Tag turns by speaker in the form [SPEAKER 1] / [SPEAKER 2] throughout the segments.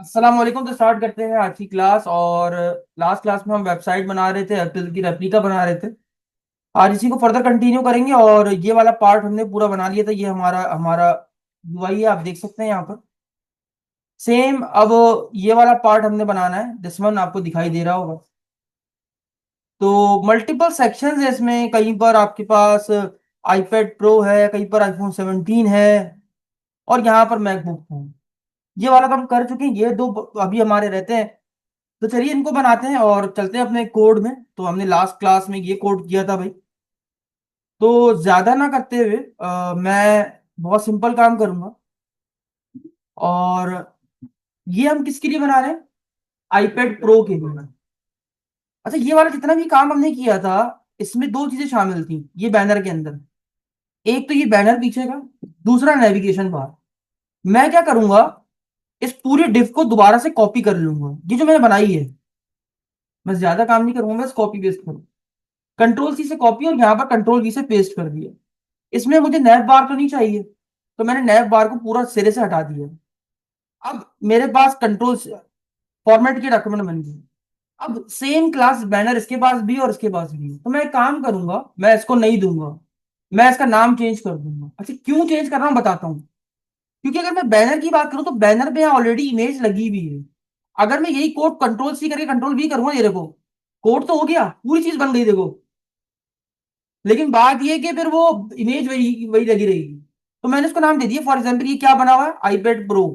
[SPEAKER 1] अस्सलाम वालेकुम। तो स्टार्ट करते हैं आज की क्लास। और लास्ट क्लास में हम वेबसाइट बना रहे थे, एप्पल की रेप्लिका बना रहे थे। आज इसी को फर्दर कंटिन्यू करेंगे और ये वाला पार्ट हमने पूरा बना लिया था। ये हमारा हमारा यूआई है, आप देख सकते हैं यहाँ पर। सेम अब ये वाला पार्ट हमने बनाना है, दिस वन आपको दिखाई दे रहा होगा। तो मल्टीपल सेक्शंस है इसमें। कहीं पर आपके पास आईपैड प्रो है, कहीं पर आईफोन 17 है, और यहाँ पर मैकबुक है। ये वाला तो हम कर चुके हैं, ये दो अभी हमारे रहते हैं। तो चलिए इनको बनाते हैं और चलते हैं अपने कोड में। तो हमने लास्ट क्लास में ये कोड किया था भाई। तो ज्यादा ना करते हुए मैं बहुत सिंपल काम करूंगा। और ये हम किसके लिए बना रहे हैं? आईपैड प्रो के लिए। अच्छा, ये वाला जितना भी काम हमने किया था, इसमें दो चीजें शामिल थी ये बैनर के अंदर। एक तो ये बैनर पीछे का, दूसरा नेविगेशन बार। मैं क्या करूंगा, इस पूरी डिव को दोबारा से कॉपी कर लूंगा, ये जो मैंने बनाई है। मैं ज्यादा काम नहीं करूंगा, बस कॉपी पेस्ट करूंगा। कंट्रोल सी से कॉपी और यहाँ पर कंट्रोल वी से पेस्ट कर दिया। इसमें मुझे नैव बार तो नहीं चाहिए, तो मैंने नैव बार को पूरा सिरे से हटा दिया। अब मेरे पास कंट्रोल फॉर्मेट की डॉक्यूमेंट बन गई। अब सेम क्लास बैनर इसके पास भी और इसके पास भी है। तो मैं एक काम करूंगा, मैं इसको नहीं दूंगा, मैं इसका नाम चेंज कर दूंगा। अच्छा, क्यों चेंज कर रहा हूं बताता हूँ। क्योंकि अगर मैं बैनर की बात करूं तो बैनर पे ऑलरेडी इमेज लगी हुई है। अगर मैं यही कोड कंट्रोल सी करके कंट्रोल वी करूंगा, ये देखो कोड तो हो गया, पूरी चीज बन गई देखो। लेकिन बात ये कि फिर वो इमेज वही वही लगी रहेगी। तो मैंने इसको नाम दे दिया, फॉर एग्जाम्पल ये क्या बना हुआ है, आईपैड प्रो।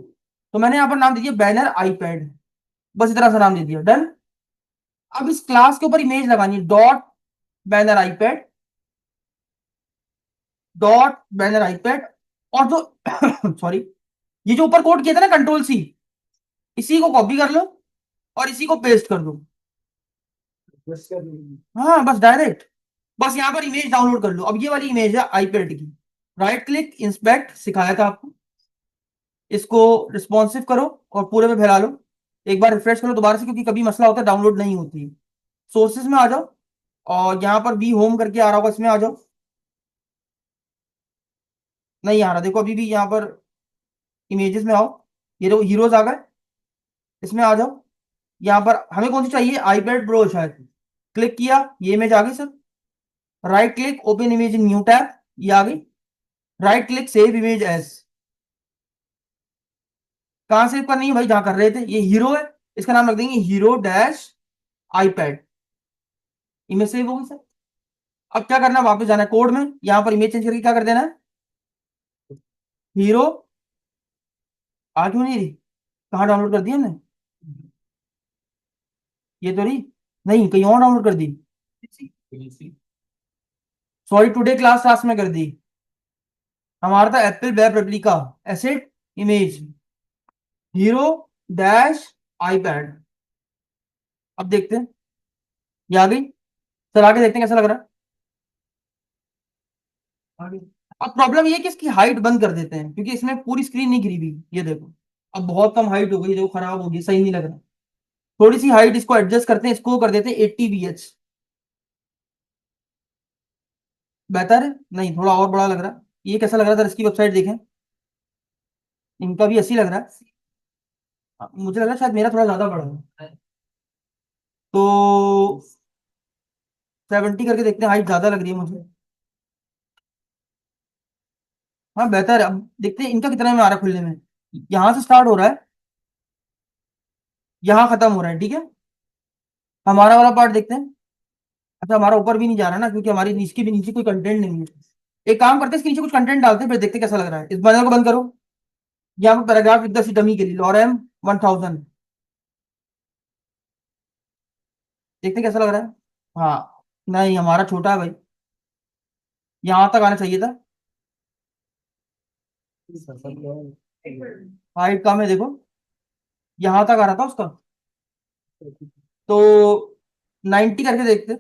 [SPEAKER 1] तो मैंने यहाँ पर नाम दे दिया बैनर आईपैड। बस इतना सा नाम दे दिया, डन। अब इस क्लास के ऊपर इमेज लगानी है, dot banner iPad, dot banner iPad. और जो सॉरी, ये जो ऊपर कोड किया था ना कंट्रोल सी, इसी को कॉपी कर लो और इसी को पेस्ट कर दो। हाँ बस डायरेक्ट, बस यहाँ पर इमेज डाउनलोड कर लो। अब ये वाली इमेज है आईपैड की। राइट क्लिक इंस्पेक्ट सिखाया था आपको, इसको रिस्पॉन्सिव करो और पूरे में फैला लो। एक बार रिफ्रेश करो दोबारा से, क्योंकि कभी मसला होता है डाउनलोड नहीं होती। सोर्सेज में आ जाओ और यहाँ पर बी होम करके आ रहा होगा, इसमें आ जाओ। नहीं आ रहा, देखो अभी भी यहाँ पर इमेजेस में आओ। ये देखो हीरोज आ गए, इसमें आ जाओ। यहाँ पर हमें कौन सी चाहिए, आईपैड प्रो शायद। क्लिक किया, ये इमेज आ गई sir. Right click open image in new tab, ये आ गई। Right click save image as. कहाँ सेव करनी है भाई, जहां कर रहे थे, ये हीरो है, इसका नाम रख देंगे hero dash iPad. Image save होगी सर। अब क्या करना है, वापस जाना है कोड में, यहाँ पर इमेज चेंज करके क्या कर देना है, हीरो। आ क्यों नहीं रही, कहाँ डाउनलोड कर दी हमने, ये तो रही। नहीं, कहीं और डाउनलोड कर दी। सॉरी, टुडे क्लास क्लास में कर दी। हमारा था Apple web replica, asset image hero dash iPad. अब देखते हैं, ये आ गई। चला के देखते हैं कैसा लग रहा है। अब प्रॉब्लम ये है कि इसकी हाइट बंद कर देते हैं, क्योंकि इसमें पूरी स्क्रीन नहीं गिरी हुई, ये देखो। अब बहुत कम हाइट हो गई, देखो खराब हो गई, सही नहीं लग रहा। थोड़ी सी हाइट इसको एडजस्ट करते हैं, इसको कर देते हैं 80 VH। बेहतर है, नहीं थोड़ा और बड़ा लग रहा है। ये कैसा लग रहा था, इसकी वेबसाइट देखें, इनका भी 80 लग रहा है। मुझे लग रहा है शायद मेरा थोड़ा ज्यादा बड़ा है। तो 70 करके देखते हैं, हाइट ज्यादा लग रही है मुझे। हाँ बेहतर है। अब देखते हैं इनका कितना में आ रहा है खुलने में। यहाँ से स्टार्ट हो रहा है, यहाँ खत्म हो रहा है, ठीक है। हमारा वाला पार्ट देखते हैं। अच्छा, हमारा ऊपर भी नहीं जा रहा ना, क्योंकि हमारी नीचे भी नीचे कोई कंटेंट नहीं है। एक काम करते हैं, इसके नीचे कुछ कंटेंट डालते हैं, फिर देखते हैं कैसा लग रहा है। इस बटन को बंद करो। यहाँ पर पैराग्राफ विद द डमी के लिए लॉरेम 1000। देखते हैं कैसा लग रहा है। हाँ, नहीं हमारा छोटा है भाई, यहाँ तक आना चाहिए था। हाइट कम है देखो, यहाँ तक आ रहा था उसका। तो 90 करके देखते।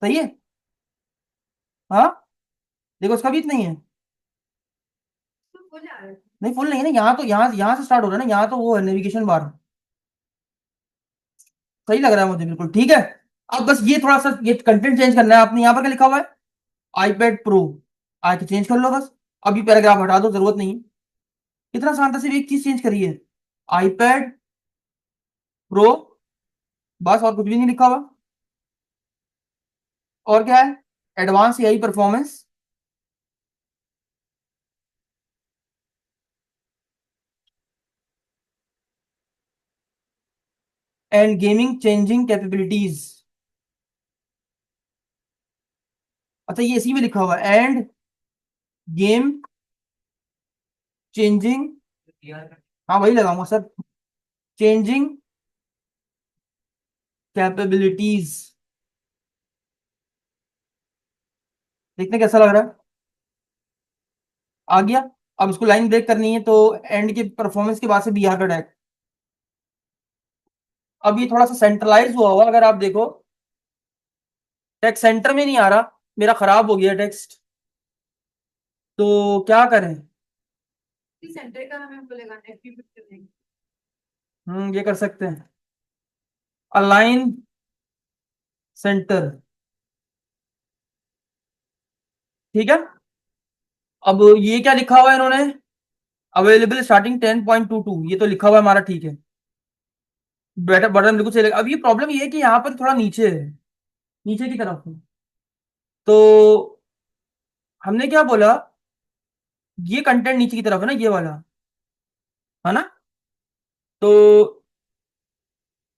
[SPEAKER 1] सही है। हाँ, देखो इसका भी इतना ही है। नहीं फुल नहीं है ना, यहाँ तो यहाँ से स्टार्ट हो रहा है ना, यहाँ तो वो है नेविगेशन बार। सही लग रहा है मुझे, बिल्कुल ठीक है। अब बस ये थोड़ा सा ये कंटेंट चेंज करना है। आपने यहाँ पर क्या लिखा हुआ है, आईपैड प्रो, आके चेंज कर लो बस। अभी पैराग्राफ हटा दो, जरूरत नहीं है। कितना आसान था, सिर्फ एक चीज चेंज करिए, आईपैड प्रो, बस और कुछ भी नहीं लिखा हुआ। और क्या है, advance AI performance and gaming changing capabilities. अच्छा ये इसी में लिखा हुआ है, एंड गेम चेंजिंग, हाँ वही लगाऊंगा सर, चेंजिंग कैपेबिलिटीज। देखते हैं कैसा लग रहा है, आ गया। अब इसको लाइन ब्रेक करनी है तो एंड के परफॉर्मेंस के बाद से बी आर का टैग। अब ये थोड़ा सा सेंट्रलाइज हुआ हुआ, अगर आप देखो टेक्स्ट सेंटर में नहीं आ रहा, मेरा खराब हो गया टेक्स्ट, तो क्या करें। सेंटर का नाम हमको लगाना है, ये कर सकते हैं, अलाइन सेंटर, ठीक है। अब ये क्या लिखा हुआ है इन्होंने, अवेलेबल स्टार्टिंग 10.22, ये तो लिखा हुआ है हमारा, ठीक है। बेटर बटन बिल्कुल सही लगा। अब ये प्रॉब्लम ये है कि यहाँ पर थोड़ा नीचे है, नीचे की तरफ है। तो हमने क्या बोला, ये कंटेंट नीचे की तरफ है ना, ये वाला, है ना। तो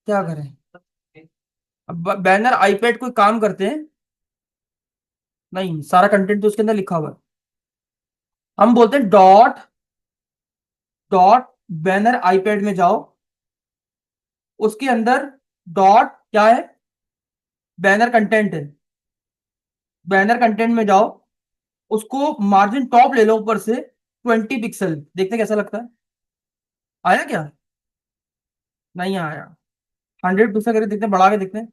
[SPEAKER 1] क्या करें, अब बैनर आईपैड कोई काम करते हैं, नहीं सारा कंटेंट तो उसके अंदर लिखा हुआ है। हम बोलते हैं डॉट डॉट बैनर आईपैड में जाओ, उसके अंदर डॉट क्या है, बैनर कंटेंट है, बैनर कंटेंट में जाओ, उसको मार्जिन टॉप ले लो ऊपर से 20 पिक्सल, देखते हैं कैसा लगता है। आया क्या, नहीं आया। 100 पिक्सल करके देखते हैं, बढ़ा के देखते हैं।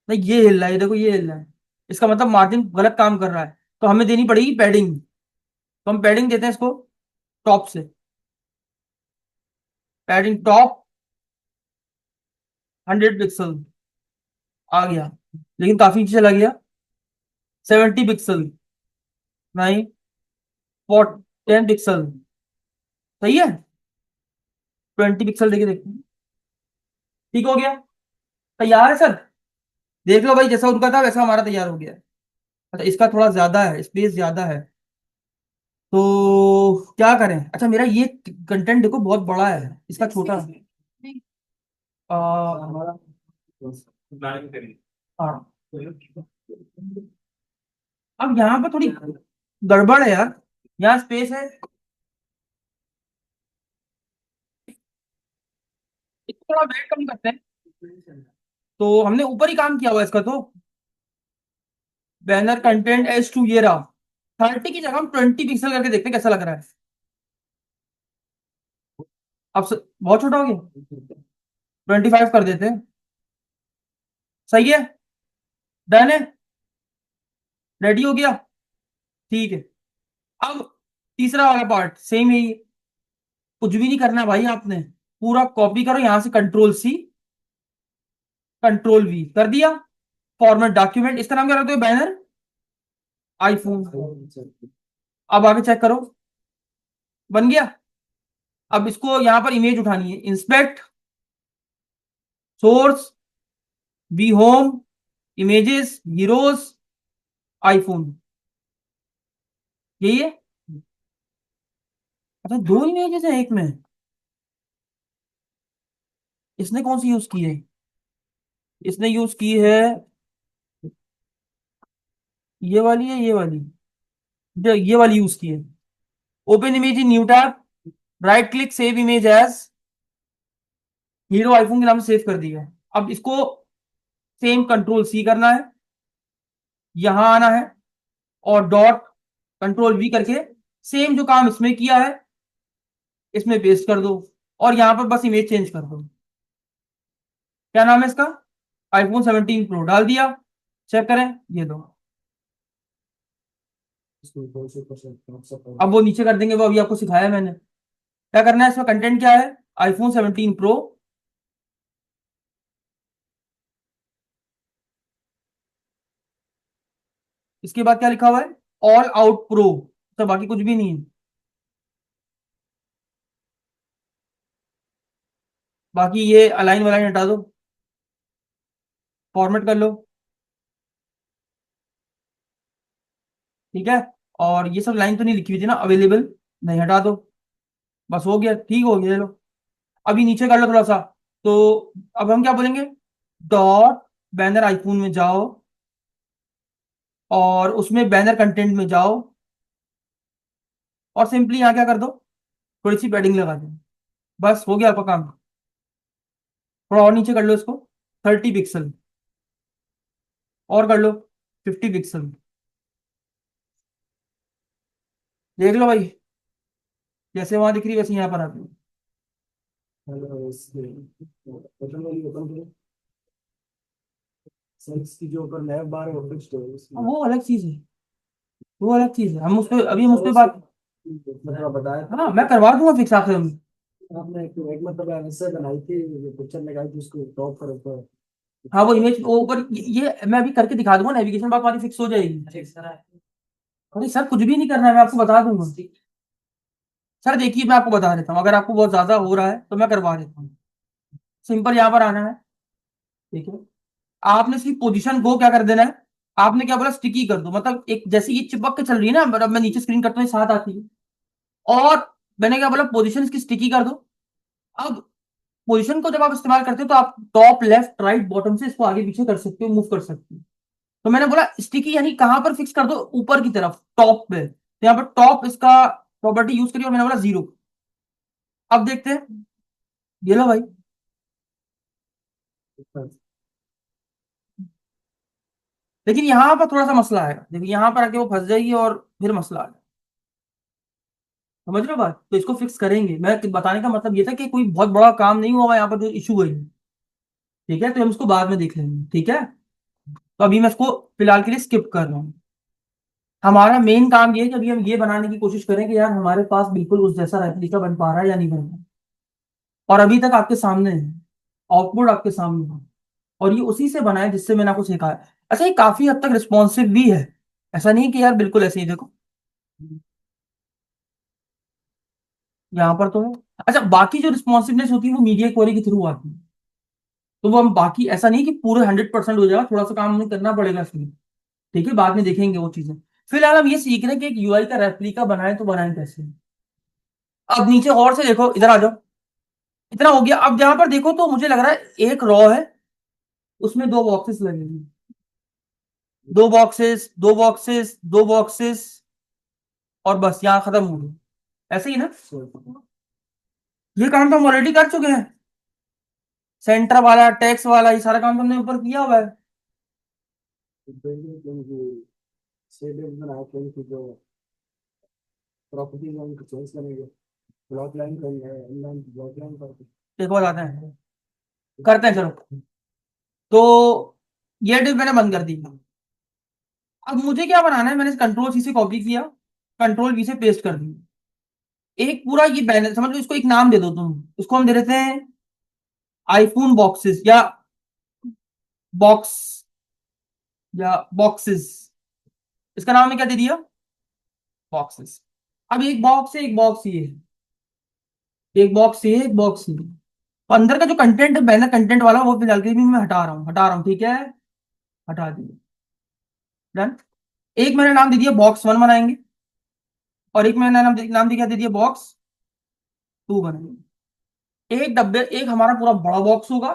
[SPEAKER 1] नहीं ये हिल रहा है, ये देखो ये हिल रहा है, इसका मतलब मार्जिन गलत काम कर रहा है, तो हमें देनी पड़ेगी पैडिंग। तो हम पैडिंग देते हैं इसको टॉप से, पैडिंग टॉप 100 पिक्सल, आ गया, लेकिन काफी नीचे चला गया। 70 पिक्सल, नहीं, 10 पिक्सल, सही है। 20 पिक्सल देके देखते हैं, ठीक हो गया, तैयार है सर। देख लो भाई, जैसा उनका था वैसा हमारा तैयार हो गया है। अच्छा इसका थोड़ा ज्यादा है, स्पेस ज्यादा है, तो क्या करें। अच्छा मेरा ये कंटेंट देखो बहुत बड़ा है, इसका छोटा हमारा, हाँ। अब यहाँ पर थोड़ी गड़बड़ है यार, यहाँ स्पेस है, इसको थोड़ा वेट कम करते हैं। तो हमने ऊपर ही काम किया हुआ है इसका, तो बैनर कंटेंट एस टू ये रहा, 30 की जगह हम 20 पिक्सल करके देखते हैं कैसा लग रहा है। अब बहुत छोटा हो गया, 25 कर देते हैं, सही है, डन है, रेडी हो गया, ठीक है। अब तीसरा वाला पार्ट सेम ही, कुछ भी नहीं करना भाई आपने, पूरा कॉपी करो यहाँ से, कंट्रोल सी कंट्रोल वी कर दिया, फॉर्मेट डॉक्यूमेंट, इसका नाम क्या रखते हो, बैनर आईफोन। अब आगे चेक करो, बन गया। अब इसको यहाँ पर इमेज उठानी है, inspect, source, B home, images, heroes, iPhone, यही है। अच्छा दो इमेजेस है एक में, इसने कौन सी यूज की है, इसने यूज की है ये वाली है, ये वाली, ये वाली यूज की है। Open image in new tab, right click save image as, hero iPhone के नाम से सेव कर दिया। अब इसको सेम कंट्रोल सी करना है, यहां आना है, और डॉट कंट्रोल वी करके सेम जो काम इसमें किया है इसमें पेस्ट कर दो, और यहां पर बस इमेज चेंज कर दो। क्या नाम है इसका, iPhone 17 Pro डाल दिया, चेक करें, ये दो। अब वो नीचे कर देंगे, वो अभी आपको सिखाया मैंने। क्या करना है, इसमें कंटेंट क्या है, iPhone 17 Pro, इसके बाद क्या लिखा हुआ है, ऑल आउट प्रो, तो बाकी कुछ भी नहीं है। बाकी ये अलाइन वालाइन हटा दो, फॉर्मेट कर लो, ठीक है। और ये सब लाइन तो नहीं लिखी हुई थी ना, अवेलेबल, नहीं, हटा दो। बस हो गया, ठीक हो गया, चलो। अभी नीचे कर लो थोड़ा सा। तो अब हम क्या बोलेंगे, डॉट बैनर आइकून में जाओ, और उसमें बैनर कंटेंट में जाओ, और सिंपली यहाँ क्या कर दो, थोड़ी सी पैडिंग लगा दो। बस हो गया आपका काम। थोड़ा और नीचे कर लो इसको, 30 पिक्सल, और कर लो 50 पिक्सल। देख लो भाई, जैसे वहां दिख रही है वैसे यहाँ पर आती है।
[SPEAKER 2] हेलो, बटन वाली ओपन करो। सेल्स की जो ऊपर नैब बार है वो फिक्स्ड है
[SPEAKER 1] अब
[SPEAKER 2] उसमें।
[SPEAKER 1] वो अलग चीज है, वो अलग चीज है, हम उस पर अभी हम उस पर बात।
[SPEAKER 2] मतलब बताया था
[SPEAKER 1] हाँ,
[SPEAKER 2] आपको
[SPEAKER 1] मैं करवा दूंगा फिक्स आखिर में।
[SPEAKER 2] आपने एक मतलब ऐसे बनाई थी, जो पिक्चर लगाई थी उसको टॉप पर ऊपर।
[SPEAKER 1] हाँ, वो इमेज वो ऊपर, ये मैं अभी करके दिखा दूंगा, नेविगेशन बार हमारी फिक्स हो जाएगी। अरे सर, कुछ भी नहीं करना है, मैं आपको बता दूंगा। सर देखिए, मैं आपको बता देता हूँ, अगर आपको बहुत ज्यादा हो रहा है तो मैं करवा देता हूँ। सिंपल यहाँ पर आना है, ठीक है। आपने इसकी पोजीशन को क्या कर देना है, आपने क्या बोला, स्टिकी कर दो, मतलब एक जैसे ये चिपक के चल रही है ना, मतलब मैं नीचे स्क्रीन करता हूँ, ये साथ आती है। और मैंने क्या बोला, पोजीशन इसकी स्टिकी कर दो। अब पोजीशन को जब आप इस्तेमाल करते हो तो आप टॉप लेफ्ट राइट बॉटम से इसको आगे पीछे कर सकते हो, मूव कर सकते हो। तो मैंने बोला स्टिकी यानी कहां पर फिक्स कर दो, ऊपर की तरफ टॉप पे, तो यहाँ पर टॉप इसका प्रॉपर्टी यूज करिए, और मैंने बोला 0। अब देखते हैं, ये लो भाई। लेकिन यहाँ पर थोड़ा सा मसला आएगा, देखिए यहाँ पर आके वो फंस जाएगी और फिर मसला आएगा। समझ रहे हो बात, तो इसको फिक्स करेंगे, मैं बताने का मतलब ये था कि कोई बहुत बड़ा काम नहीं हुआ यहाँ पर जो इशू है, ठीक है, तो हम इसको बाद में देख लेंगे, ठीक है। तो अभी मैं इसको फिलहाल के लिए स्किप कर रहा हूँ। हमारा मेन काम ये है कि अभी हम ये बनाने की कोशिश करें कि यार हमारे पास बिल्कुल उस जैसा रेप्लिका बन पा रहा है या नहीं बन रहा है। और अभी तक आपके सामने है, आउटपुट आपके सामने है, और ये उसी से बना है जिससे मैंने आपको सिखाया। अच्छा, ये काफी हद तक रिस्पॉन्सिव भी है, ऐसा नहीं कि यार बिल्कुल ऐसे ही, देखो यहाँ पर तो है। अच्छा, बाकी जो रिस्पॉन्सिवनेस होती है वो मीडिया क्वेरी के थ्रू आती है, तो वो हम बाकी ऐसा नहीं कि पूरे 100% हो जाएगा, थोड़ा सा काम हमें करना पड़ेगा इसमें, ठीक है, बाद में देखेंगे वो चीजें। फिलहाल हम ये सीख रहे हैं कि एक यूआई का रेप्लिका बनाए तो बनाए कैसे। अब नीचे और से देखो, इधर आ जाओ। इतना हो गया, अब जहां पर देखो तो मुझे लग रहा है एक रॉ है, उसमें दो बॉक्सेस लगेंगे, दो बॉक्सेस, दो बॉक्सेस, दो बॉक्सेस, और बस यहाँ खत्म हो गया, ऐसे ही ना। ये काम तो हम ऑलरेडी कर चुके हैं, सेंटर वाला, टैक्स वाला, ये सारा काम तो हमने ऊपर किया हुआ है।
[SPEAKER 2] जो प्रॉपर्टी लाइन को चेंज करेंगे, ब्लॉक लाइन करेंगे, ऑनलाइन ब्लॉक लाइन करके।
[SPEAKER 1] एक बार आते हैं, करते हैं, चलो। तो ये डिप मैंने बंद कर दी। अब मुझे क्या बनाना है, मैंने कंट्रोल सी से कॉपी किया, कंट्रोल वी से पेस्ट कर दिया, एक पूरा ये बैनर समझ लो, इसको एक नाम दे दो तुम, इसको हम दे देते हैं आईफोन बॉक्सेस, या बॉक्स, या बॉक्सेस। इसका नाम मैं क्या दे दिया, बॉक्सेस। अब एक बॉक्स है, एक बॉक्स ये है, एक बॉक्स ये, एक बॉक्स ये। तो अंदर का जो कंटेंट है, बैनर कंटेंट वाला, वो फिलहाल के लिए भी मैं हटा रहा हूँ, हटा रहा हूँ, ठीक है, हटा दिया, डन। एक मैंने नाम दे दिया बॉक्स 1 बनाएंगे, और एक मैंने नाम दे क्या दे दिया, बॉक्स 2 बनाएंगे। एक डब्बे, एक हमारा पूरा बड़ा बॉक्स होगा,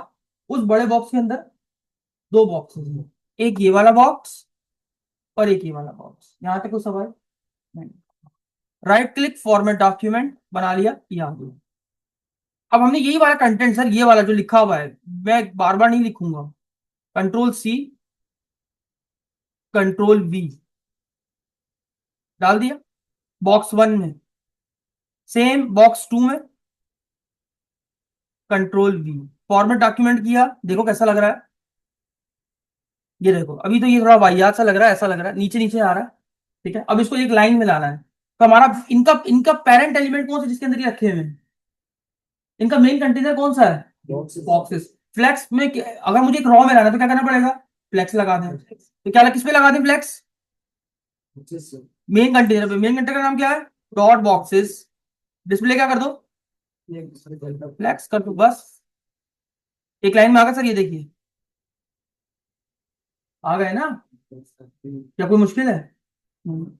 [SPEAKER 1] उस बड़े बॉक्स के अंदर दो बॉक्सेस हैं, एक ये वाला बॉक्स और एक ये वाला बॉक्स। यहां तक कोई सवाल नहीं। राइट क्लिक, फॉर्मेट डॉक्यूमेंट, बना लिया, ये आ गया। अब हमने यही वाला कंटेंट सर, ये वाला जो लिखा हुआ है, मैं बार बार नहीं लिखूंगा, कंट्रोल C, कंट्रोल V, डाल दिया बॉक्स 1 में, सेम बॉक्स 2 में, कंट्रोल V, फॉर्मेट डॉक्यूमेंट किया, देखो कैसा लग रहा है। ये देखो, अभी तो ये थोड़ा वाहियात सा लग रहा है, ऐसा लग रहा है, नीचे नीचे आ रहा है, ठीक है। अब इसको एक लाइन में लाना है, तो हमारा इनका इनका पेरेंट एलिमेंट कौन सा जिसके अंदर ये रखे हुए हैं, इनका मेन कंटेनर कौन सा है, बॉक्सेस। फ्लेक्स में अगर मुझे एक रॉ में लाना है तो क्या करना पड़ेगा, फ्लेक्स लगा दें, तो क्या किस पे लगा दें फ्लेक्स,
[SPEAKER 2] 25 से
[SPEAKER 1] मेन कंटेनर पे, मेन कंटेनर का नाम क्या है? Dot boxes. डिस्प्ले क्या कर दो?
[SPEAKER 2] ये दूसरे कलर
[SPEAKER 1] फ्लेक्स कर दो बस। एक लाइन में आ गया सर, ये देखिए आ गए ना?
[SPEAKER 2] का
[SPEAKER 1] क्या कोई मुश्किल है? हम्म।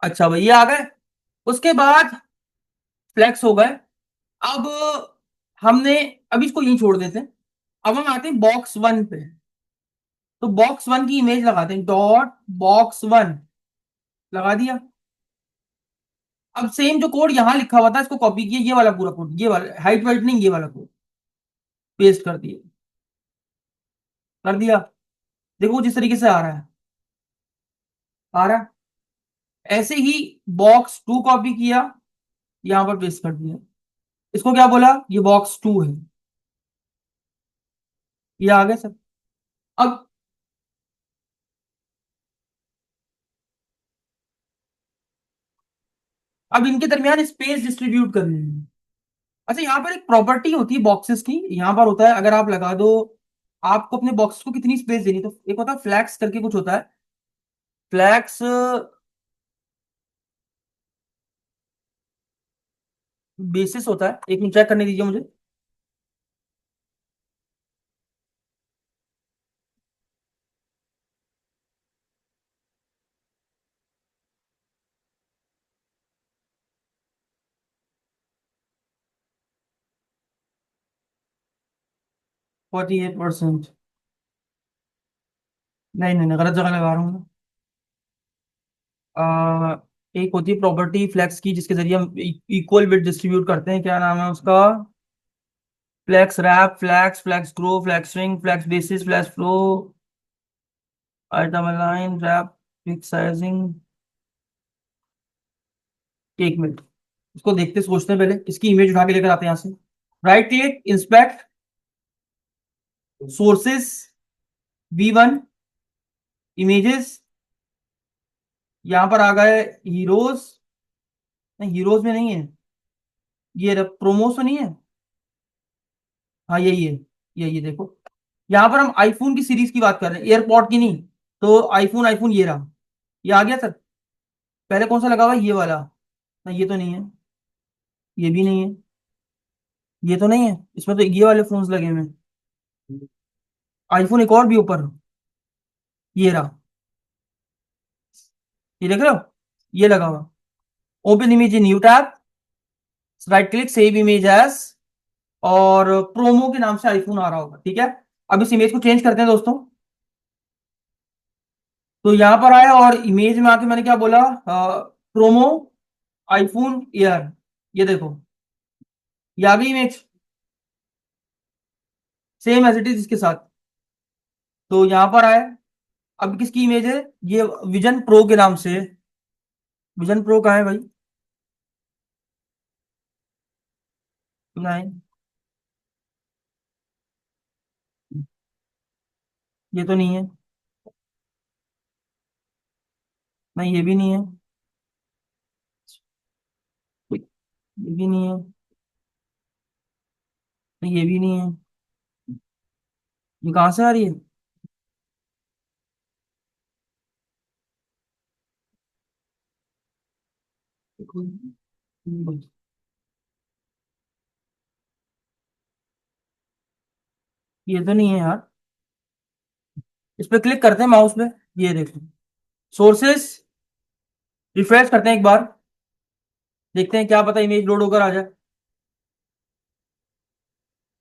[SPEAKER 1] अच्छा भाई, ये आ गए। उसके बाद फ्लेक्स हो गए। अब हमने, अब इसको यहीं छोड़ देते हैं। अब हम आते हैं बॉक्स वन पे। तो बॉक्स वन की इमेज लगाते हैं, डॉट बॉक्स वन लगा दिया। अब सेम जो कोड यहाँ लिखा हुआ था इसको कॉपी किया, ये वाला पूरा कोड, ये वाला हाइट वाइट नहीं, ये वाला कोड पेस्ट कर दिए। कर दिया। देखो जिस तरीके से आ रहा है, आ रहा है। ऐसे ही बॉक्स टू कॉपी किया, यहां पर पेस्ट कर दिया। इसको क्या बोला? ये बॉक्स टू है। ये आ गया सर। अब अब इनके दरमियान स्पेस डिस्ट्रीब्यूट करनी है। अच्छा, यहाँ पर एक प्रॉपर्टी होती है बॉक्सेस की, यहाँ पर होता है अगर आप लगा दो, आपको अपने बॉक्स को कितनी स्पेस देनी, तो एक होता है फ्लैक्स करके कुछ होता है। फ्लैक्स बेसिस होता है, एक मिनट चेक करने दीजिए मुझे। 48%। नहीं नहीं नहीं, गलत जगह लगा रहा हूँ मैं। एक होती है प्रॉपर्टी फ्लैक्स की जिसके जरिए हम इक्वल बिट डिस्ट्रीब्यूट करते हैं, क्या नाम है उसका? Flex wrap, flex, flex grow, flex swing, flex basis, flex flow, item align, wrap, fix sizing. एक मिनट, इसको देखते सोचते हैं, पहले इसकी इमेज उठा के लेकर आते हैं यहाँ से। Right click, inspect sources, V1 images. यहाँ पर आ गए हीरोज। नहीं, हीरोज में नहीं है। ये प्रोमोस तो नहीं है। हाँ यही है। यही देखो, यहाँ पर हम आईफोन की सीरीज की बात कर रहे हैं, एयरपॉड की नहीं। तो आईफोन, आईफोन ये रहा। ये आ गया सर। पहले कौन सा लगा हुआ है? ये वाला। नहीं ये तो नहीं है। ये भी नहीं है। ये तो नहीं है, इसमें तो ये वाले फोन्स लगे हुए हैं। आईफोन एक और भी ऊपर, ये रहा। ये देख रहे हो? ये लगा हुआ। Open image in new tab, right click, save image as, और प्रोमो के नाम से आईफोन आ रहा होगा, ठीक है। अब इस इमेज को चेंज करते हैं दोस्तों। तो यहां पर आया और इमेज में आके मैंने क्या बोला? Promo iPhone air. ये देखो, ये आ गई image, same as it is इसके साथ। तो यहां पर आया। अब किसकी इमेज है? ये विजन प्रो के नाम से। विजन प्रो कहाँ है भाई? नहीं, ये तो नहीं है। नहीं ये भी नहीं है। ये भी नहीं है। नहीं ये भी नहीं है। ये कहाँ से आ रही है? ये तो नहीं है यार। इस पे क्लिक करते हैं माउस पे। ये देखो, सोर्सेस, रिफ्रेश करते हैं एक बार। देखते हैं, क्या पता इमेज लोड होकर आ जाए।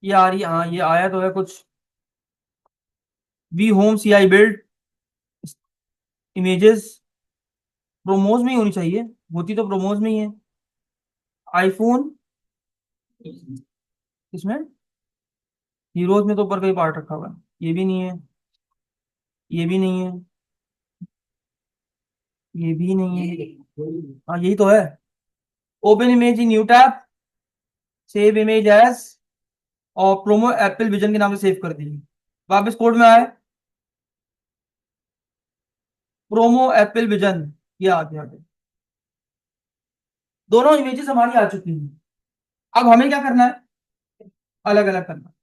[SPEAKER 1] ये आ रही है, हाँ ये आया तो है कुछ। V home C I build images, promos में ही होनी चाहिए। होती तो प्रोमोज में ही है। आईफोन इसमें, हीरोज में तो ऊपर का ही पार्ट रखा हुआ है। ये भी नहीं है। ये भी नहीं है। ये भी नहीं है। हाँ यही तो है। Open image in new tab, save image as, और प्रोमो एप्पल विजन के नाम से सेव कर दी। वापस कोड में आए, प्रोमो एप्पल विजन, ये आ गया। दोनों इमेजेस हमारी आ चुकी हैं। अब हमें क्या करना है? अलग अलग करना।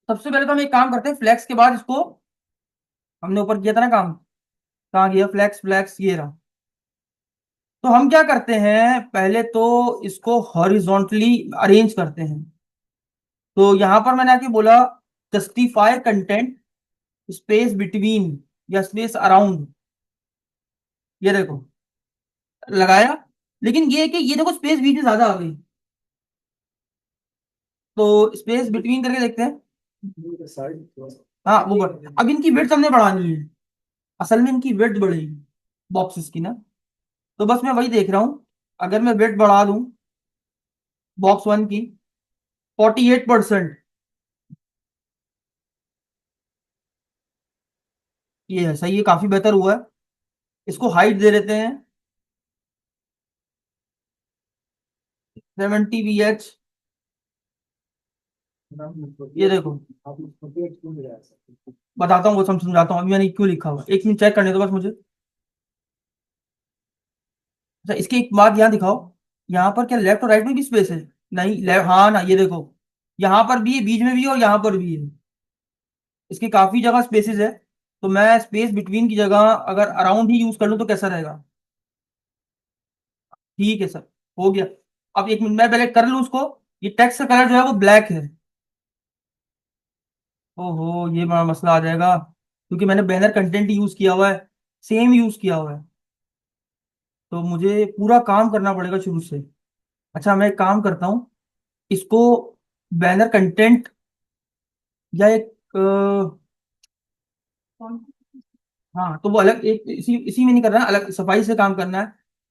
[SPEAKER 1] सबसे पहले तो हम एक काम करते हैं, फ्लेक्स के बाद इसको, हमने ऊपर किया था ना काम, कहाँ गया फ्लैक्स, फ्लैक्स ये रहा। तो हम क्या करते हैं, पहले तो इसको हॉरिजॉन्टली अरेंज करते हैं। तो यहां पर मैंने आके बोला जस्टिफाई कंटेंट स्पेस बिटवीन या स्पेस अराउंड, ये देखो लगाया। लेकिन ये है कि ये देखो स्पेस बीच में ज्यादा आ गई, तो स्पेस बिटवीन करके देखते हैं।
[SPEAKER 2] साइड
[SPEAKER 1] हाँ वो अब इनकी विड्थ हमने बढ़ानी है, असल में इनकी विड्थ बढ़ेगी बॉक्सेस की ना। तो बस मैं वही देख रहा हूँ, अगर मैं विड्थ बढ़ा दूं बॉक्स वन की 48%, ये है सही है, काफी बेहतर हुआ है। इसको हाइट दे देते हैं 70 VH। ये देखो
[SPEAKER 2] आप फोर्टी एट क्यों नहीं जा सकते?
[SPEAKER 1] बताता हूँ, वो समझाता हूँ, अभी मैंने क्यों लिखा हुआ, एक मिनट चेक करने दो बस मुझे। अच्छा इसकी एक बात यहाँ दिखाओ, यहाँ पर क्या लेफ्ट और राइट में भी स्पेस है? नहीं, लेफ्ट हाँ ना, ये देखो यहाँ पर भी है, बीच में भी है और यहाँ पर भी है, इसकी काफी जगह स्पेसेस है। तो मैं स्पेस बिटवीन की जगह अगर अराउंड ही यूज कर लूँ तो कैसा रहेगा? ठीक है सर, हो गया। अब एक मिनट मैं पहले कर लूँ उसको। ये टेक्स्ट का कलर जो है वो ब्लैक है। ओहो ये बड़ा मसला आ जाएगा, क्योंकि मैंने बैनर कंटेंट यूज किया हुआ है, सेम यूज किया हुआ है। तो मुझे पूरा काम करना पड़ेगा शुरू से। अच्छा मैं एक काम करता हूँ, इसको बैनर कंटेंट या एक हाँ तो वो अलग एक इसी इसी में नहीं करना है, अलग सफाई से काम करना है।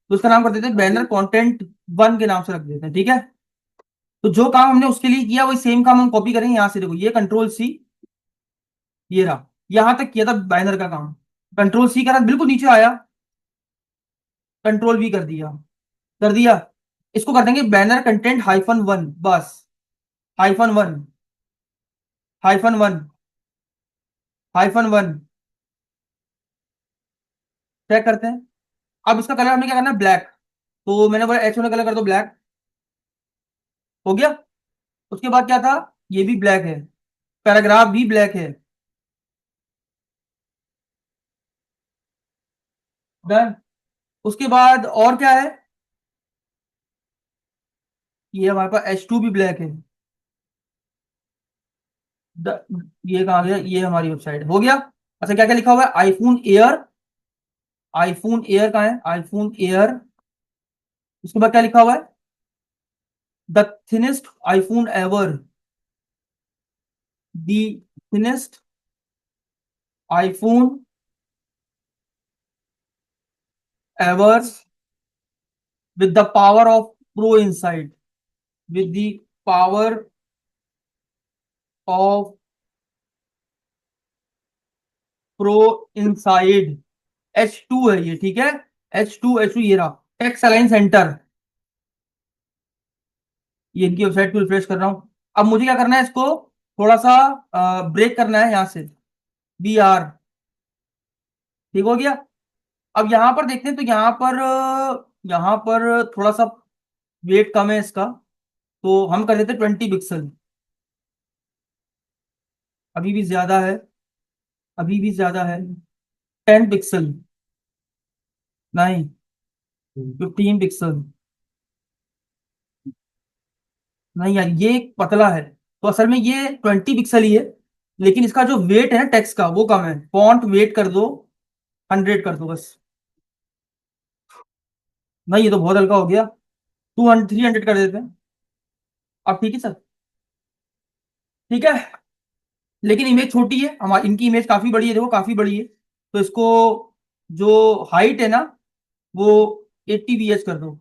[SPEAKER 1] तो उसका नाम कर देते हैं बैनर कंटेंट वन के नाम से रख देते हैं, ठीक है। तो जो काम हमने उसके लिए किया वही सेम काम हम कॉपी करेंगे यहाँ से, देखो ये कंट्रोल C, ये रहा, यहाँ तक किया था बैनर का काम। कंट्रोल C करा, बिल्कुल नीचे आया, कंट्रोल V कर दिया, कर दिया। इसको कर देंगे बैनर कंटेंट -1, बस -1, -1, -1। चेक करते हैं। अब इसका कलर हमें क्या करना है, ब्लैक। तो मैंने बोला H1 कलर कर दो ब्लैक, हो गया। उसके बाद क्या था, ये भी ब्लैक है, पैराग्राफ भी ब्लैक है, डन। उसके बाद और क्या है, ये हमारे पास H2 भी ब्लैक है। ये कहाँ गया, ये हमारी वेबसाइट हो गया। अच्छा क्या क्या लिखा हुआ है, आईफोन एयर, आईफोन एयर कहाँ है, आईफोन एयर। उसके बाद क्या लिखा हुआ है, the thinnest iPhone ever, the thinnest iPhone ever with the power of pro inside, with the power of pro inside। H2 है ये, ठीक है, H2 ये रहा, टेक्स्ट अलाइन सेंटर। ये इनकी वेबसाइट को रिफ्रेश कर रहा हूँ। अब मुझे क्या करना है, इसको थोड़ा सा ब्रेक करना है यहाँ से, BR, ठीक हो गया। अब यहाँ पर देखते हैं, तो यहाँ पर थोड़ा सा वेट कम है इसका, तो हम कर देते 20 पिक्सल। अभी भी ज्यादा है, अभी भी ज्यादा है, 10 पिक्सल, नहीं 15 पिक्सल, नहीं यार ये पतला है। तो असल में ये 20 पिक्सल ही है, लेकिन इसका जो वेट है ना टेक्स्ट का वो कम है, फॉन्ट वेट कर दो 100 कर दो बस। नहीं ये तो बहुत हल्का हो गया, 300 कर देते हैं। अब ठीक है सर, ठीक है। लेकिन इमेज छोटी है हमारी, इनकी इमेज काफी बड़ी है, देखो काफी बड़ी है। तो इसको जो हाइट है ना वो 80 VH कर दो,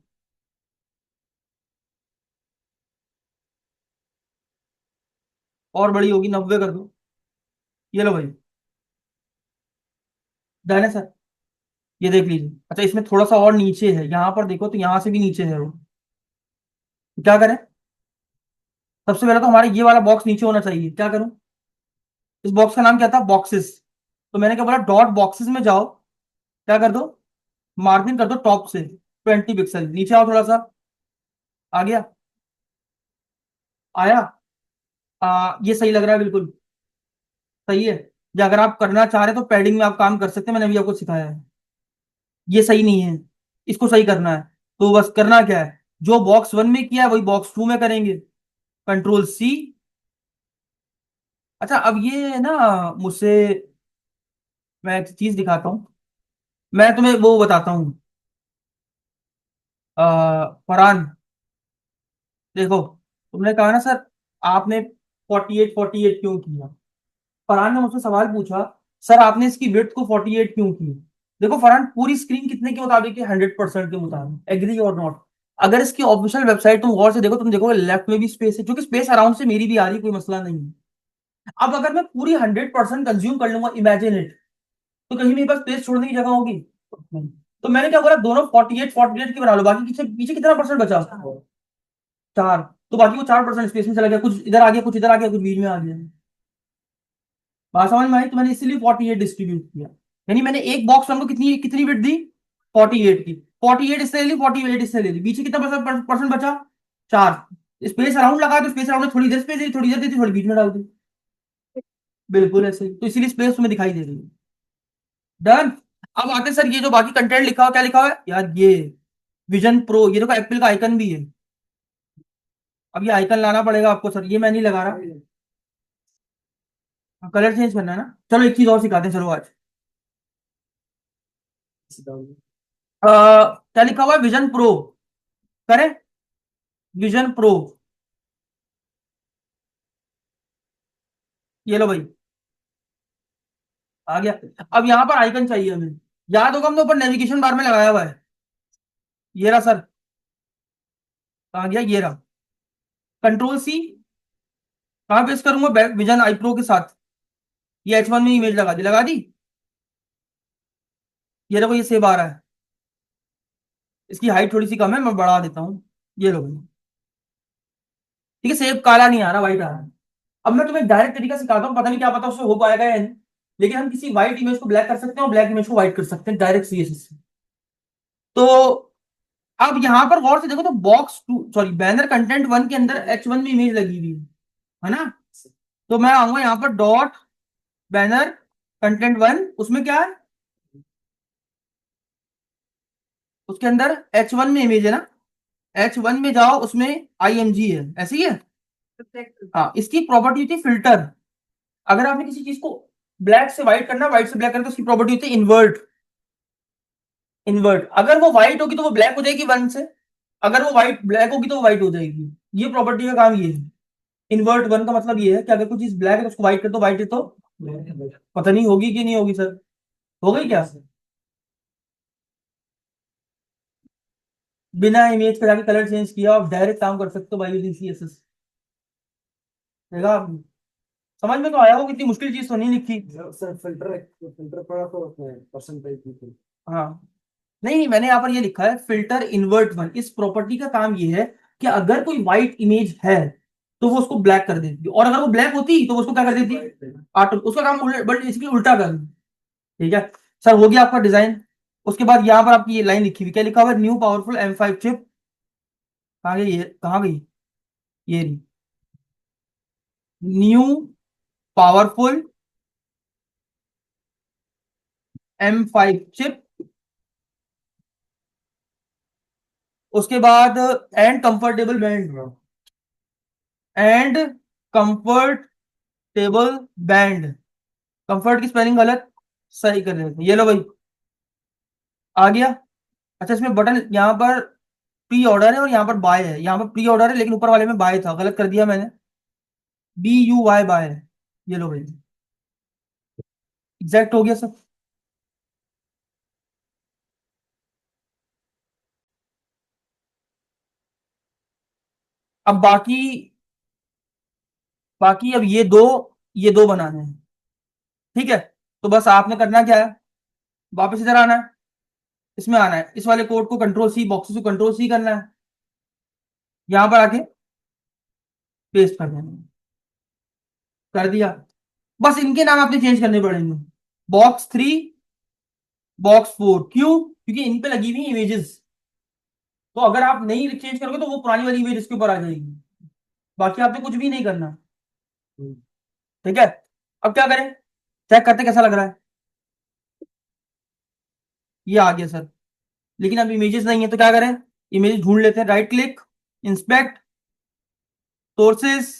[SPEAKER 1] और बड़ी होगी 90 कर दो। ये लो भाई, डन है सर। ये देख लीजिए। अच्छा इसमें थोड़ा सा और नीचे है, यहाँ पर देखो तो यहाँ से भी नीचे है वो, क्या करें? सबसे पहले तो हमारा ये वाला बॉक्स नीचे होना चाहिए, क्या करूं? इस बॉक्स का नाम क्या था, बॉक्सेस। तो मैंने क्या बोला, डॉट बॉक्सेस में जाओ, क्या कर दो, मार्जिन कर दो टॉप से 20 पिक्सल, नीचे आओ थोड़ा सा, आ गया, आया। ये सही लग रहा है बिल्कुल, सही है। या अगर आप करना चाह रहे हैं तो पैडिंग में आप काम कर सकते हैं, मैंने अभी आपको सिखाया है। ये सही नहीं है, इसको सही करना है। तो बस करना क्या है, जो बॉक्स वन में किया है वही बॉक्स टू में करेंगे। Control C. अच्छा अब ये ना मुझसे, मैं एक चीज दिखाता हूँ, मैं तुम्हें वो बताता हूँ। फरहान, देखो, तुमने कहा ना सर आपने 48 क्यों किया। फरहान ने मुझसे सवाल पूछा, सर आपने इसकी विड्थ को 48 क्यों की। देखो फरहान, पूरी स्क्रीन कितने के मुताबिक है, 100% के मुताबिक, एग्री और नॉट। अगर इसकी ऑफिशियल वेबसाइट तुम गौर से देखो, तुम देखोगे लेफ्ट में भी स्पेस है, जो कि स्पेस अराउंड से मेरी भी आ रही है, कोई मसला नहीं है। अब अगर मैं पूरी 100% कंज्यूम कर लूंगा, इमेजिन इट, तो कहीं मेरे पास स्पेस छोड़ने की जगह होगी नहीं। तो मैंने क्या बोला, दोनों 48 की बना लो, बाकी पीछे पीछे कितना परसेंट बचा, 4। तो बाकी वो 4% स्पेस में चला गया, कुछ इधर आ गया, कुछ इधर आ गया, कुछ बीच में आ गया। बात समझ में आई, तो मैंने इसीलिए 48 डिस्ट्रीब्यूट किया। यानी मैंने एक बॉक्स हमको कितनी कितनी बिट दी, 48 की। 48 इससे ले ली, 48 इससे ले ली, बीच में कितना परसेंट बचा, 4। स्पेस अराउंड लगा, तो स्पेस अराउंड में थोड़ी इधर स्पेस दी, थोड़ी इधर दी थी, थोड़ी बीच में डाल दी। बिल्कुल ऐसे ही। तो इसीलिए स्पेस तुम्हें दिखाई दे रही है। डन। अब आते सर, ये जो बाकी कंटेंट लिखा हुआ, क्या लिखा हुआ है यार, ये विजन प्रो, ये देखो एप्पल का आइकन भी है। अब ये आइकन लाना पड़ेगा आपको सर, ये मैं नहीं लगा रहा। कलर चेंज करना है ना, चलो एक चीज और सिखाते हैं, चलो आज। क्या लिखा हुआ है, विजन प्रो, करें, विजन प्रो, ये लो भाई, आ गया। अब यहाँ पर आइकन चाहिए हमें, याद होगा हमने ऊपर नेविगेशन बार में लगाया हुआ है, ये रहा सर, कहाँ गया, ये रहा। कंट्रोल सी, कहाँ पेस्ट करूंगा, विजन आई प्रो के साथ, ये H1 में इमेज लगा दी, लगा दी। ये देखो ये सेव आ रहा है, इसकी हाइट थोड़ी सी कम है, मैं बढ़ा देता हूँ, ये लो भाई। ठीक है, सेव काला नहीं आ रहा, व्हाइट आ रहा है। अब मैं तुम्हें डायरेक्ट तरीका सिखाता हूँ, पता नहीं क्या पता उससे हो पाएगा या नहीं, लेकिन हम किसी व्हाइट इमेज को ब्लैक कर सकते हैं और ब्लैक इमेज को व्हाइट कर सकते हैं डायरेक्ट सीएसएस से। तो अब यहां पर गौर से देखो, तो box two, sorry, banner content one के अंदर H1 में इमेज लगी हुई है ना। तो मैं आऊंगा यहाँ पर, डॉट बैनर कंटेंट वन, उसमें क्या है, उसके अंदर H1 में इमेज है ना, H1 में जाओ, उसमें IMG है, ऐसे ही है। हाँ, इसकी प्रॉपर्टी होती है फिल्टर। अगर आपने किसी चीज को ब्लैक से व्हाइट करना, व्हाइट से ब्लैक करना, तो उसकी प्रॉपर्टी होती है इन्वर्ट। इन्वर्ट, अगर वो व्हाइट होगी तो वो ब्लैक हो जाएगी वन से, अगर वो व्हाइट ब्लैक होगी तो वो व्हाइट हो जाएगी। ये प्रॉपर्टी का काम ये है। इन्वर्ट वन का मतलब ये है कि अगर कोई चीज ब्लैक है तो उसको व्हाइट कर दो, व्हाइट है तो, पता नहीं होगी कि नहीं होगी सर, हो गई क्या, बिना इमेज पे जाके कलर चेंज किया आप डायरेक्ट काम कर सकते हो बाई यूजिंग CSS। देखा आपने, समझ में तो आया हो, कितनी मुश्किल चीज तो नहीं लिखी।
[SPEAKER 2] सर फिल्टर फिल्टर पड़ा तो परसेंटेज की।
[SPEAKER 1] हाँ, नहीं नहीं, मैंने यहाँ पर ये लिखा है फिल्टर इन्वर्ट वन, इस प्रॉपर्टी का काम ये है कि अगर कोई व्हाइट इमेज है तो वो उसको ब्लैक कर देती है, और अगर वो ब्लैक होती तो वो उसको क्या कर देती, ऑटो, उसका काम बट इसकी उल्टा कर। ठीक है सर, हो गया आपका डिजाइन। उसके बाद यहाँ पर आपकी ये लाइन लिखी हुई, क्या लिखा हुआ है, न्यू पावरफुल M5 चिप, कहाँ गई ये, कहाँ गई, ये रही, न्यू पावरफुल M5 चिप। उसके बाद and comfortable band, and comfortable band, comfort की स्पेलिंग गलत, सही कर रहे थे, ये लो भाई, आ गया। अच्छा इसमें बटन यहाँ पर प्री ऑर्डर है और यहाँ पर बाय है, यहाँ पर प्री ऑर्डर है लेकिन ऊपर वाले में बाय था, गलत कर दिया मैंने, BUY बाय, ये लो भाई, एग्जैक्ट हो गया सब। अब बाकी, बाकी अब ये दो बनाने हैं। ठीक है, तो बस आपने करना क्या है, वापस इधर आना है, इसमें आना है, इस वाले कोड को कंट्रोल सी, बॉक्सेस को कंट्रोल सी करना है, यहां पर आके पेस्ट कर देना है। कर दिया। बस इनके नाम आपने चेंज करने पड़ेंगे, बॉक्स 3, बॉक्स 4, क्यों, क्योंकि इन पे लगी हुई इमेजेस, तो अगर आप नहीं चेंज करोगे तो वो पुरानी वाली इमेज इसके ऊपर आ जाएगी, बाकी आपने कुछ भी नहीं करना। ठीक है, अब क्या करें, चेक करते कैसा लग रहा है। ये आ गया सर। लेकिन अब इमेजेस नहीं है तो क्या करें, इमेज ढूंढ लेते हैं, right click, inspect, sources,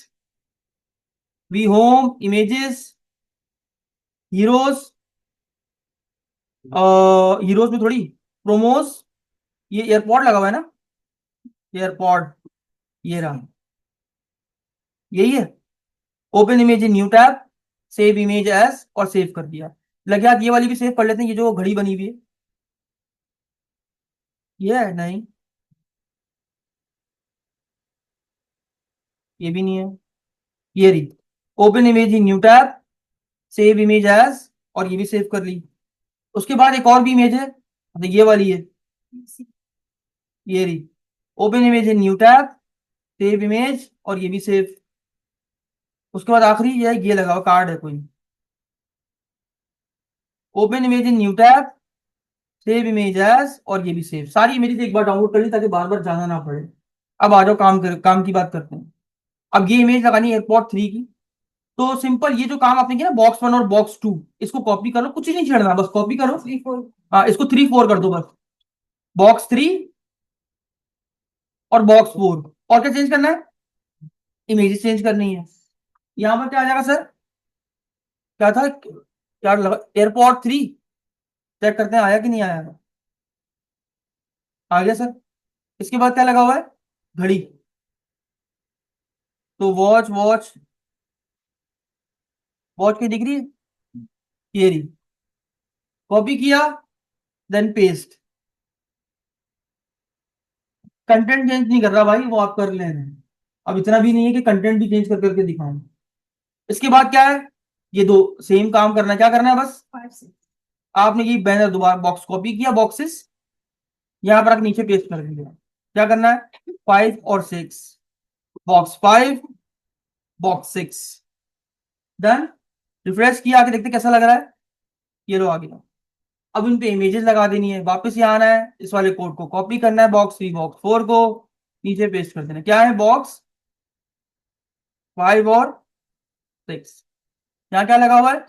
[SPEAKER 1] V home, images, heroes, heroes में थोड़ी, प्रोमोस, ये एयरपॉड लगा हुआ है ना, एयरपॉड, ये रहा, यही है। Open image in new tab, save image as, और सेव कर दिया। लगे हाथ ये वाली भी सेव कर लेते हैं, ये जो घड़ी बनी हुई है, ये है नहीं, ये भी नहीं है, ये रही। Open image in new tab, save image as, और ये भी सेव कर ली। उसके बाद एक और भी इमेज है, तो ये वाली है, ये रही। Open image in new tab, save image, और ये भी सेव। उसके बाद आखिरी ये लगा हुआ कार्ड है कोई। Open image in new tab, save image as, और ये भी सेव। सारी इमेजेस एक बार डाउनलोड कर ली ताकि बार बार जाना ना पड़े। अब आ जाओ काम की बात करते हैं। अब ये इमेज लगानी है एयरपोर्ट 3 की। तो सिंपल, ये जो काम आपने किया ना, बॉक्स 1 और बॉक्स 2, इसको कॉपी करो, कुछ ही नहीं छेड़ना, बस कॉपी करो। 3 4, हाँ इसको 3 4 कर दो बस। बॉक्स 3 और बॉक्स 4। और क्या चेंज करना है, इमेजेस चेंज करनी है। यहाँ पर क्या आ जाएगा सर, क्या था, क्या लगा, एयरपोर्ट 3। चेक करते हैं आया कि नहीं आया। आ गया सर। इसके बाद क्या लगा हुआ है, घड़ी। तो वॉच वॉच, वॉच की डिग्री, ये रही। कॉपी किया, देन पेस्ट। कंटेंट चेंज नहीं कर रहा भाई, वो आप कर लेना। अब इतना भी नहीं है कि कंटेंट भी चेंज कर करके दिखाऊं। इसके बाद क्या है, ये दो सेम काम करना है। क्या करना है, बस आपने ये बैनर दोबारा बॉक्स कॉपी किया, बॉक्सेस यहां पर आके नीचे पेस्ट कर दिया। क्या करना है, 5 और 6, बॉक्स 5, बॉक्स 6, डन। रिफ्रेश किया, आके देखते कैसा लग रहा है। ये लो आ गया। अब इन पे इमेजेस लगा देनी है, वापस यहाँ आना है, इस वाले कोड को कॉपी करना है, बॉक्स 3 बॉक्स 4 को नीचे पेस्ट कर देना है। क्या है, बॉक्स 5 और 6। यहाँ क्या लगा हुआ है,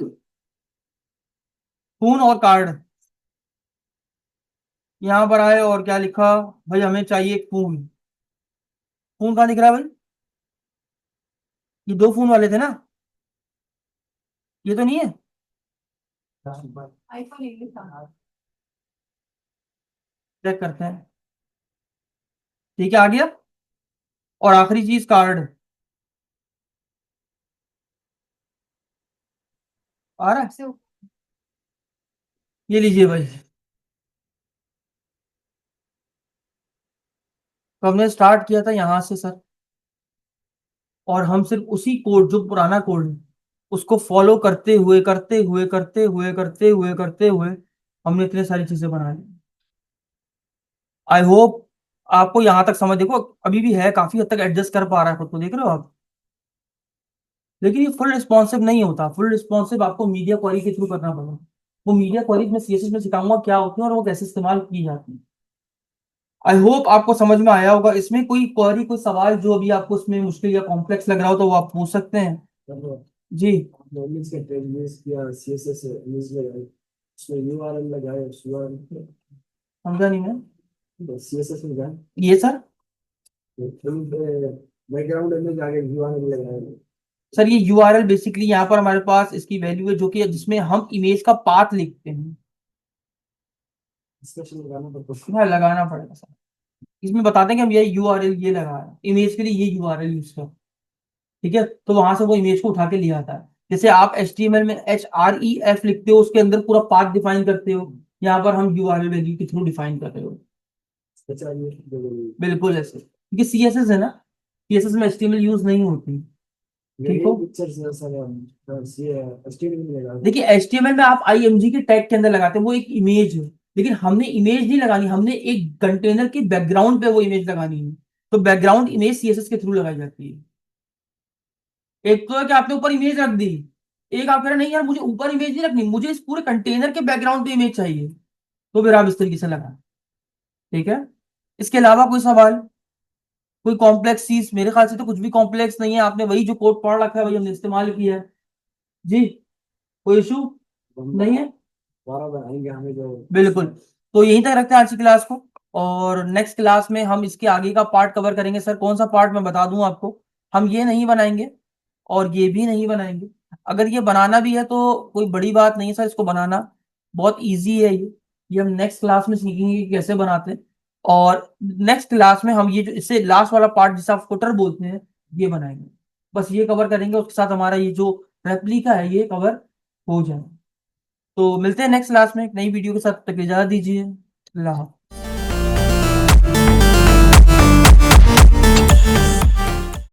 [SPEAKER 1] खून और कार्ड। यहाँ पर आए और क्या लिखा, भाई हमें चाहिए खून। खून कहाँ दिख रहा है भाई, ये 2 खून वाले थे ना, ये तो नहीं है। चेक करते हैं, ठीक है आ गया। और आखिरी चीज कार्ड, आ रहा है, ये लीजिए भाई। तो हमने स्टार्ट किया था यहाँ से सर, और हम सिर्फ उसी कोड, जो पुराना कोड है, उसको फॉलो करते हुए करते हुए करते हुए करते हुए करते हुए हमने इतने सारी चीजें बना ली। आई होप आपको यहाँ तक समझ, देखो अभी भी है, काफी हद तक एडजस्ट कर पा रहा है खुद को, देख रहे हो आप। लेकिन ये फुल रिस्पॉन्सिव नहीं होता, फुल रिस्पॉन्सिव आपको मीडिया क्वेरी के थ्रू करना पड़ेगा। वो मीडिया क्वेरीज में सीएसएस में सिखाऊंगा क्या होती है और वो कैसे इस्तेमाल की जाती है। आई होप आपको समझ में आया होगा। इसमें कोई क्वेरी, कोई सवाल जो अभी आपको इसमें मुश्किल या कॉम्प्लेक्स लग रहा हो तो वो आप पूछ सकते हैं। जी।
[SPEAKER 2] नॉर्मल से यूज किया, सीएसएस यूज लगाए, उसमें यूआरएल लगाए, यूआरएल
[SPEAKER 1] समझा नहीं मैं,
[SPEAKER 2] सीएसएस में जाए,
[SPEAKER 1] ये सर।
[SPEAKER 2] बैकग्राउंड इमेज आगे यूआरएल लगाए।
[SPEAKER 1] सर ये यूआरएल बेसिकली यहाँ पर हमारे पास इसकी वैल्यू है, जो कि जिसमें हम इमेज का पाथ लिखते हैं।
[SPEAKER 2] डिस्कशन लगाना पड़ता है।
[SPEAKER 1] हाँ लगाना पड़ेगा सर, इसमें बताते हैं कि हम ये यूआरएल ये लगा रहे हैं इमेज के लिए, ये यूआरएल यूज कर, ठीक है। तो वहां से वो इमेज को उठा के ले आता है। जैसे आप एचटीएमएल में HREF लिखते हो, उसके अंदर पूरा पाथ डिफाइन करते हो, यहाँ पर हम यूआरएल वैल्यू के थ्रू डिफाइन कर रहे हो।
[SPEAKER 2] अच्छा ये
[SPEAKER 1] बिल्कुल ऐसे, क्योंकि सीएसएस है ना, सीएसएस में एचटीएमएल यूज नहीं होती। ठीक हो,
[SPEAKER 2] पिक्चर्स सर ये एचटीएमएल में लगा।
[SPEAKER 1] देखिए एचटीएमएल में आप आईएमजी के टैग के अंदर लगाते हैं, वो एक इमेज है। लेकिन हमने इमेज नहीं लगानी, हमने एक कंटेनर के बैकग्राउंड पे वो इमेज लगानी है। तो बैकग्राउंड इमेज सीएसएस के थ्रू लगाई जाती है। एक तो है कि आपने ऊपर इमेज रख दी, एक आप कह रहे हैं, नहीं यार मुझे ऊपर इमेज नहीं रखनी, मुझे इस पूरे कंटेनर के बैकग्राउंड पे इमेज चाहिए, तो फिर आप इस तरीके से लगाएं। ठीक है। इसके अलावा कोई सवाल, कोई कॉम्प्लेक्स चीज, मेरे ख्याल से तो कुछ भी कॉम्प्लेक्स नहीं है, आपने वही जो कोड पढ़ रखा है वही हमने इस्तेमाल किया है। जी, कोई इशू
[SPEAKER 2] हम
[SPEAKER 1] नहीं है।
[SPEAKER 2] दोबारा बनाएंगे हमें जो
[SPEAKER 1] बिल्कुल। तो यहीं तक रखते हैं आज की क्लास को, और नेक्स्ट क्लास में हम इसके आगे का पार्ट कवर करेंगे। सर कौन सा पार्ट, मैं बता दूं आपको, हम ये नहीं बनाएंगे और ये भी नहीं बनाएंगे। अगर ये बनाना भी है तो कोई बड़ी बात नहीं है सर, इसको बनाना बहुत इजी है। ये हम नेक्स्ट क्लास में सीखेंगे कि कैसे बनाते हैं। और नेक्स्ट क्लास में हम ये जो इससे लास्ट वाला पार्ट जिसे आप फुटर बोलते हैं, ये बनाएंगे। बस ये कवर करेंगे, उसके साथ हमारा ये जो रेप्लिका है ये कवर हो जाए। तो मिलते हैं नेक्स्ट क्लास में एक नई वीडियो के साथ, तक इजाजत दीजिए। अल्लाह हाफ़िज़।